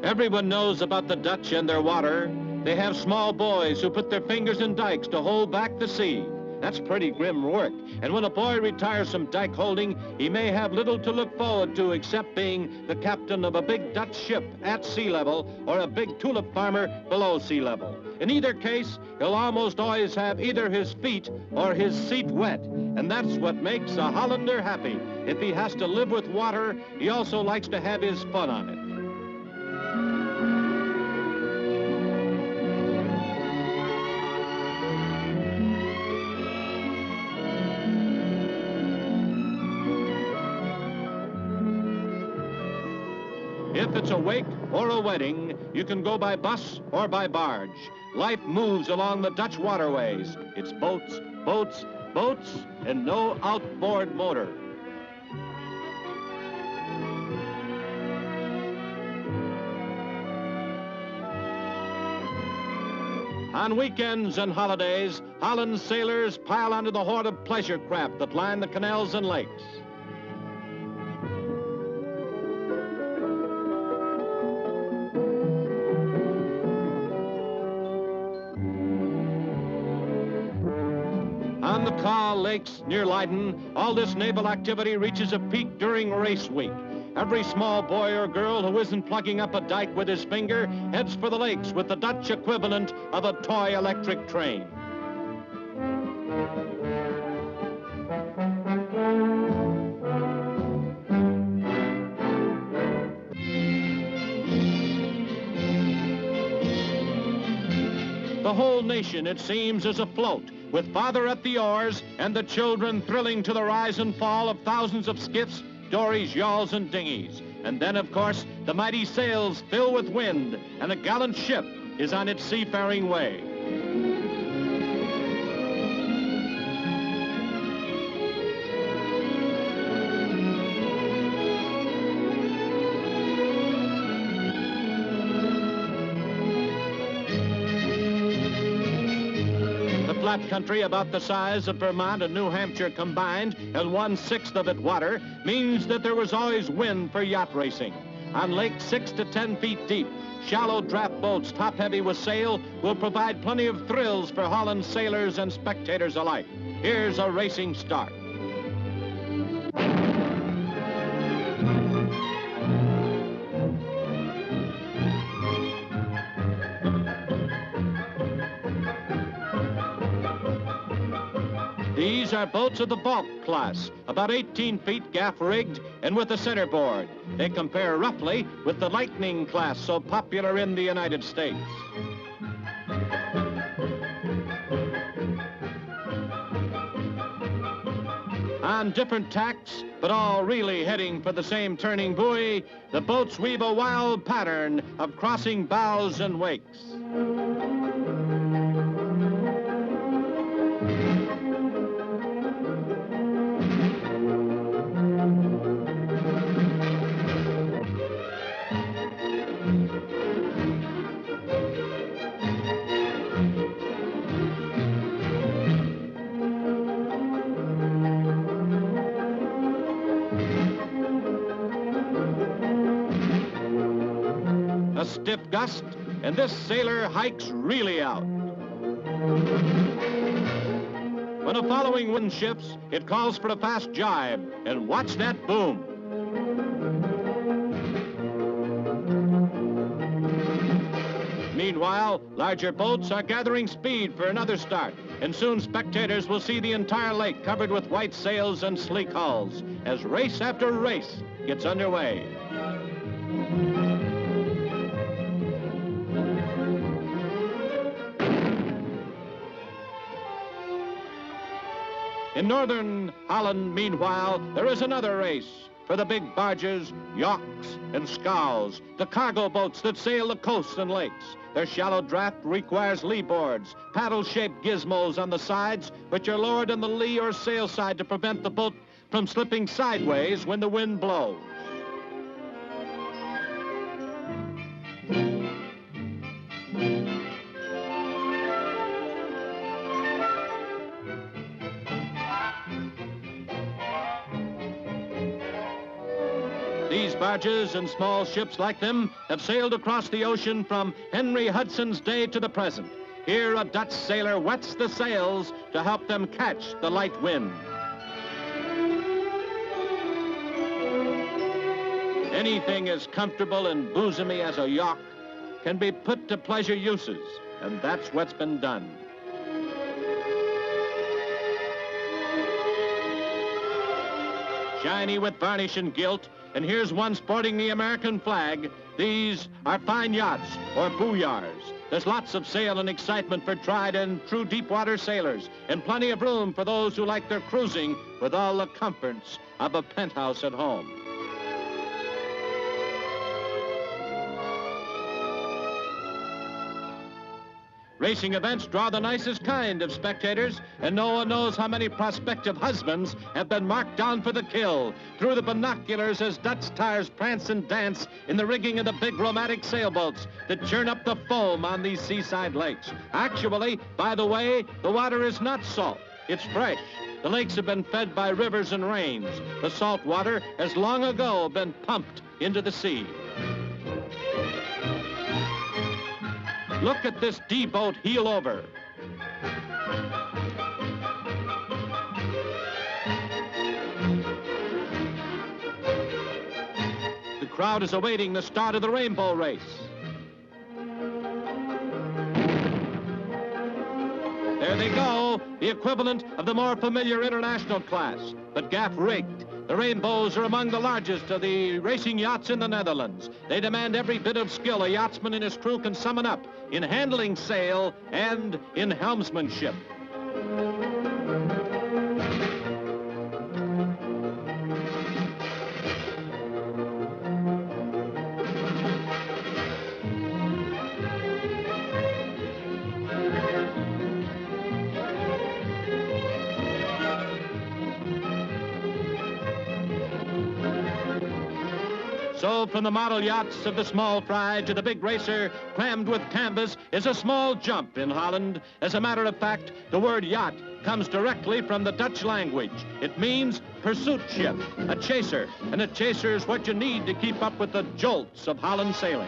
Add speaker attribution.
Speaker 1: Everyone knows about the Dutch and their water. They have small boys who put their fingers in dikes to hold back the sea. That's pretty grim work. And when a boy retires from dike holding, he may have little to look forward to except being the captain of a big Dutch ship at sea level or a big tulip farmer below sea level. In either case, he'll almost always have either his feet or his seat wet. And that's what makes a Hollander happy. If he has to live with water, he also likes to have his fun on it. If it's a wake or a wedding, you can go by bus or by barge. Life moves along the Dutch waterways. It's boats, boats, boats, and no outboard motor. On weekends and holidays, Holland sailors pile onto the horde of pleasure craft that line the canals and lakes. On the Kaw Lakes near Leiden, all this naval activity reaches a peak during race week. Every small boy or girl who isn't plugging up a dike with his finger heads for the lakes with the Dutch equivalent of a toy electric train. The whole nation, it seems, is afloat, with father at the oars and the children thrilling to the rise and fall of thousands of skiffs, dories, yawls, and dinghies. And then, of course, the mighty sails fill with wind, and a gallant ship is on its seafaring way. Flat country about the size of Vermont and New Hampshire combined, and 1/6 of it water, means that there was always wind for yacht racing. On lakes 6 to 10 feet deep, shallow draft boats top-heavy with sail will provide plenty of thrills for Holland sailors and spectators alike. Here's a racing start. These are boats of the bulk class, about 18 feet gaff-rigged and with a centerboard. They compare roughly with the Lightning class, so popular in the United States. On different tacks, but all really heading for the same turning buoy, the boats weave a wild pattern of crossing bows and wakes. A stiff gust, and this sailor hikes really out. When a following wind shifts, it calls for a fast jibe, and watch that boom. Meanwhile, larger boats are gathering speed for another start, and soon spectators will see the entire lake covered with white sails and sleek hulls as race after race gets underway. In northern Holland, meanwhile, there is another race for the big barges, yawks, and scows, the cargo boats that sail the coasts and lakes. Their shallow draft requires lee boards, paddle-shaped gizmos on the sides, which are lowered on the lee or sail side to prevent the boat from slipping sideways when the wind blows. The These barges and small ships like them have sailed across the ocean from Henry Hudson's day to the present. Here a Dutch sailor wets the sails to help them catch the light wind. Anything as comfortable and bosomy as a yacht can be put to pleasure uses, and that's what's been done. Shiny with varnish and gilt, and here's one sporting the American flag. These are fine yachts, or booyars. There's lots of sail and excitement for tried and true deep-water sailors, and plenty of room for those who like their cruising with all the comforts of a penthouse at home. Racing events draw the nicest kind of spectators, and no one knows how many prospective husbands have been marked down for the kill through the binoculars as Dutch tars prance and dance in the rigging of the big romantic sailboats that churn up the foam on these seaside lakes. Actually, by the way, the water is not salt, it's fresh. The lakes have been fed by rivers and rains. The salt water has long ago been pumped into the sea. Look at this D-boat heel over. The crowd is awaiting the start of the rainbow race. There they go, the equivalent of the more familiar international class, but gaff-rigged. The Rainbows are among the largest of the racing yachts in the Netherlands. They demand every bit of skill a yachtsman and his crew can summon up in handling sail and in helmsmanship. So from the model yachts of the small fry to the big racer crammed with canvas is a small jump in Holland. As a matter of fact, the word yacht comes directly from the Dutch language. It means pursuit ship, a chaser, and a chaser is what you need to keep up with the jolts of Holland sailing.